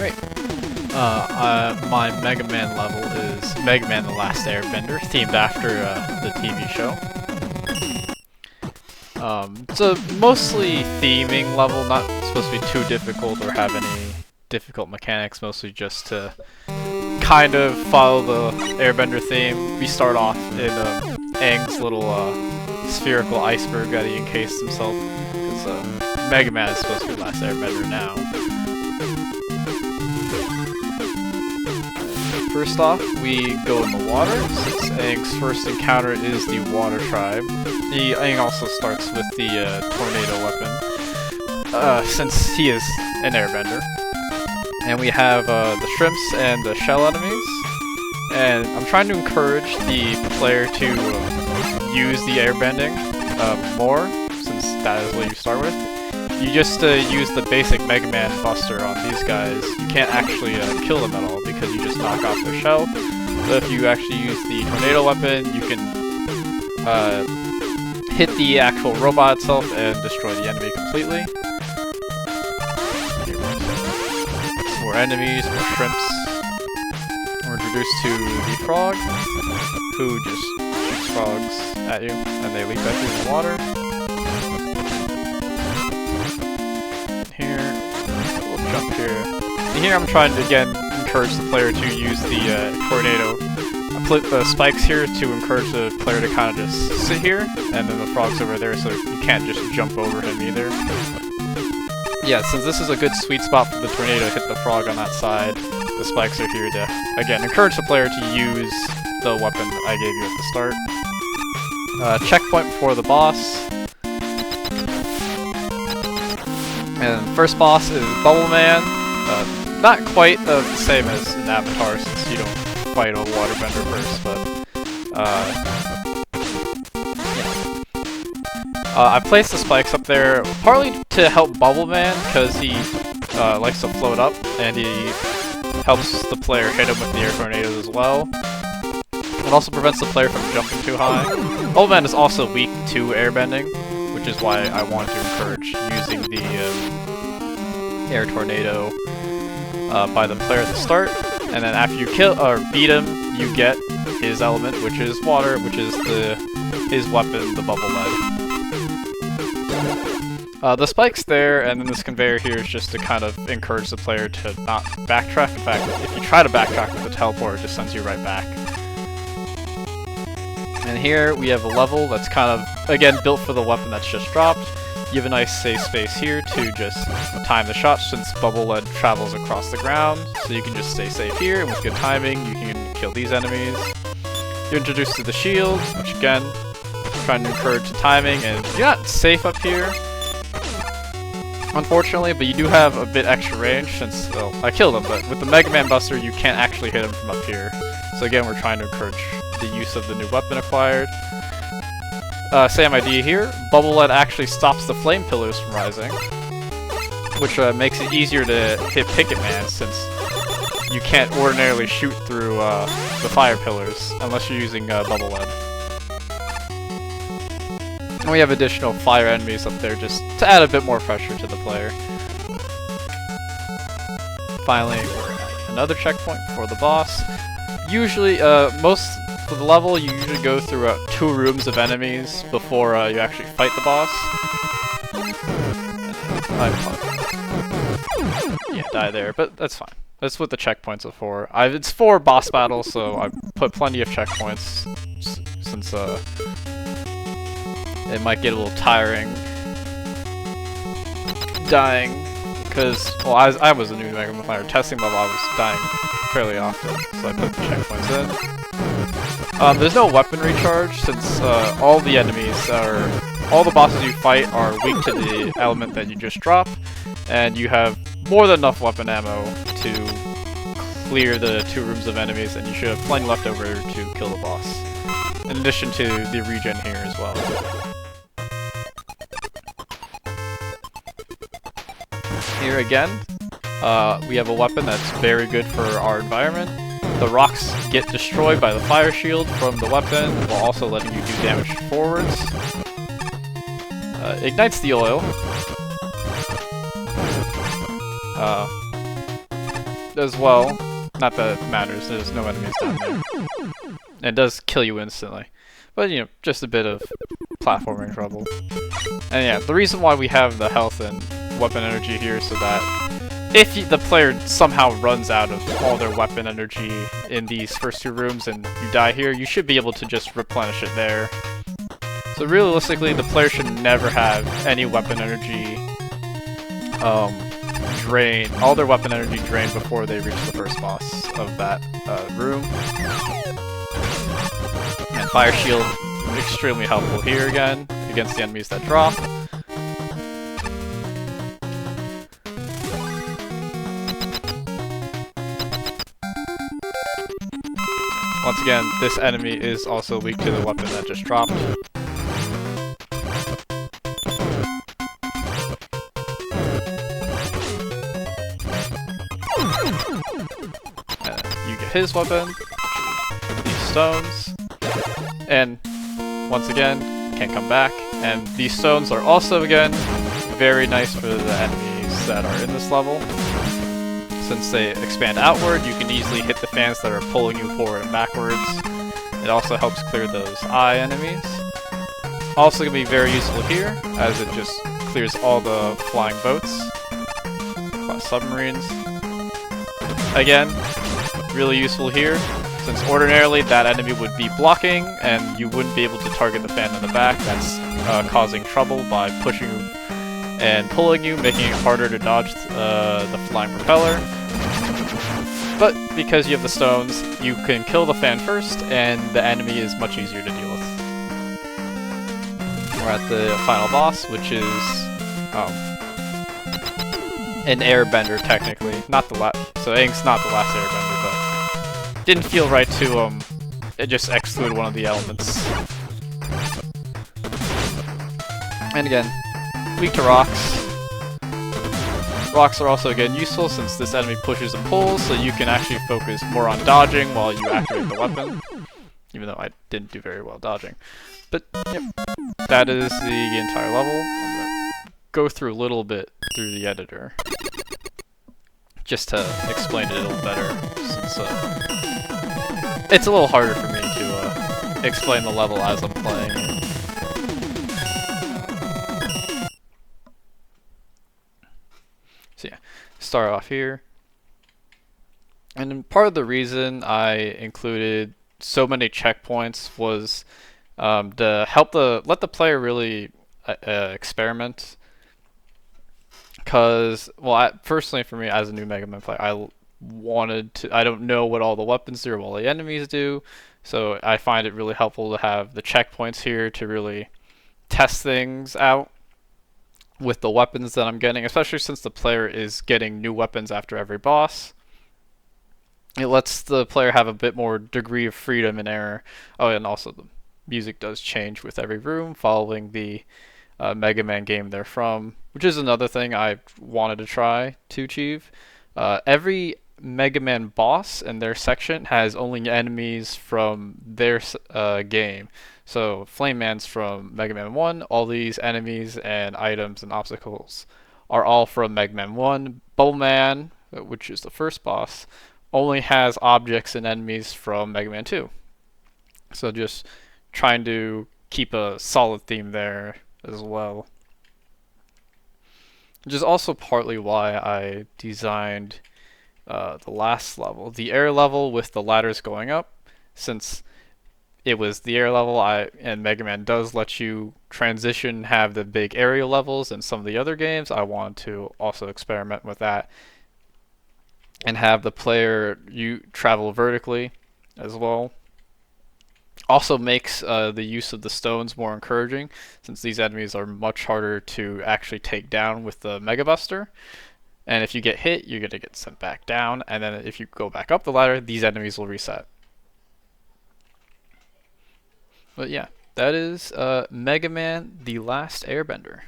Alright. My Mega Man level is Megaman the Last Airbender, themed after the TV show. It's a mostly theming level, not supposed to be too difficult or have any difficult mechanics, mostly just to kind of follow the Airbender theme. We start off in Aang's little spherical iceberg that he encased himself, because Mega Man is supposed to be the last Airbender now. First off, we go in the water, since Aang's first encounter is the Water Tribe. Aang also starts with the tornado weapon, since he is an Airbender. And we have the shrimps and the shell enemies. And I'm trying to encourage the player to use the airbending more, since that is what you start with. You just use the basic Mega Man Buster on these guys. You can't actually kill them at all because you just knock off their shell. But if you actually use the tornado weapon, you can hit the actual robot itself and destroy the enemy completely. More enemies, more shrimps. We're introduced to the frog, who just shoots frogs at you, and they leap at you in the water. Here, we'll jump here. And here I'm trying to, again, encourage the player to use the tornado. I put the spikes here to encourage the player to kind of just sit here, and then the frog's over there, so you can't just jump over him either. Yeah, since this is a good sweet spot for the tornado to hit the frog on that side, the spikes are here to, again, encourage the player to use the weapon I gave you at the start. Checkpoint before the boss. And first boss is Bubble Man. Not quite the same as in Avatar, since you don't fight a waterbender first, but I placed the spikes up there partly to help Bubble Man, because he likes to float up, and he helps the player hit him with the air tornadoes as well. It also prevents the player from jumping too high. Bubble Man is also weak to airbending, which is why I want to encourage using the air tornado by the player at the start, and then after you kill or beat him, you get his element, which is water, which is his weapon, the bubble lead. The spike's there, and then this conveyor here is just to kind of encourage the player to not backtrack. In fact, if you try to backtrack with the teleport, it just sends you right back. And here we have a level that's kind of, again, built for the weapon that's just dropped. You have a nice safe space here to just time the shot, since bubble lead travels across the ground, so you can just stay safe here, and with good timing, you can kill these enemies. You're introduced to the shield, which again, trying to encourage the timing, and you're not safe up here, unfortunately, but you do have a bit extra range, since, well, I killed him, but with the Mega Man Buster, you can't actually hit him from up here. So again, we're trying to encourage the use of the new weapon acquired. Same idea here. Bubble lead actually stops the flame pillars from rising, which makes it easier to hit Picket Man, since you can't ordinarily shoot through the fire pillars unless you're using bubble lead. And we have additional fire enemies up there just to add a bit more pressure to the player. Finally, we're at another checkpoint before the boss. Usually, most of the level, you usually go through 2 rooms of enemies before you actually fight the boss. Yeah, die there, but that's fine. That's what the checkpoints are for. It's 4 boss battles, so I put plenty of checkpoints, since it might get a little tiring dying, because, well, I was a new Mega Man player. Testing level, I was dying fairly often, so I put the checkpoints in. There's no weapon recharge, since all the enemies all the bosses you fight are weak to the element that you just dropped, and you have more than enough weapon ammo to clear the 2 rooms of enemies, and you should have plenty left over to kill the boss, in addition to the regen here as well. Here again, we have a weapon that's very good for our environment. The rocks get destroyed by the fire shield from the weapon, while also letting you do damage forwards. Ignites the oil. as well. Not that it matters, there's no enemies down there. And it does kill you instantly. But, you know, just a bit of platforming trouble. And yeah, the reason why we have the health and weapon energy here is so that if the player somehow runs out of all their weapon energy in these first two rooms and you die here, you should be able to just replenish it there. So realistically, the player should never have any weapon energy drain, all their weapon energy drained before they reach the first boss of that room. And Fire Shield, extremely helpful here again, against the enemies that drop. Once again, this enemy is also weak to the weapon that just dropped. You get his weapon, these stones, and once again, can't come back. And these stones are also, again, very nice for the enemies that are in this level. Since they expand outward, you can easily hit the fans that are pulling you forward and backwards. It also helps clear those eye enemies. Also going to be very useful here, as it just clears all the flying boats, plus submarines. Again, really useful here, since ordinarily that enemy would be blocking and you wouldn't be able to target the fan in the back. That's causing trouble by pushing and pulling you, making it harder to dodge the flying propeller. But because you have the stones, you can kill the fan first, and the enemy is much easier to deal with. We're at the final boss, which is an airbender, technically. Not the last. So Aang's not the last airbender, but didn't feel right to just exclude one of the elements. And again, weak to rocks. Rocks are also again useful since this enemy pushes and pulls, so you can actually focus more on dodging while you activate the weapon. Even though I didn't do very well dodging. But yep, that is the entire level. I'm gonna go through a little bit through the editor, just to explain it a little better, since it's a little harder for me to explain the level as I'm playing it. So yeah, start off here. And then part of the reason I included so many checkpoints was to help let the player really experiment. Because, well, personally for me as a new Mega Man player, I don't know what all the weapons do or what all the enemies do, so I find it really helpful to have the checkpoints here to really test things out with the weapons that I'm getting, especially since the player is getting new weapons after every boss. It lets the player have a bit more degree of freedom and error. Oh, and also the music does change with every room following the Mega Man game they're from, which is another thing I wanted to try to achieve. Every Mega Man boss in their section has only enemies from their game. So Flame Man's from Mega Man 1, all these enemies and items and obstacles are all from Mega Man 1. Bubble Man, which is the first boss, only has objects and enemies from Mega Man 2. So just trying to keep a solid theme there as well. Which is also partly why I designed the last level, the air level with the ladders going up, since it was the air level, and Mega Man does let you transition, have the big area levels in some of the other games. I wanted to also experiment with that and have the player travel vertically as well. Also makes the use of the stones more encouraging, since these enemies are much harder to actually take down with the Mega Buster. And if you get hit, you're going to get sent back down, and then if you go back up the ladder, these enemies will reset. But yeah, that is Mega Man the Last Airbender.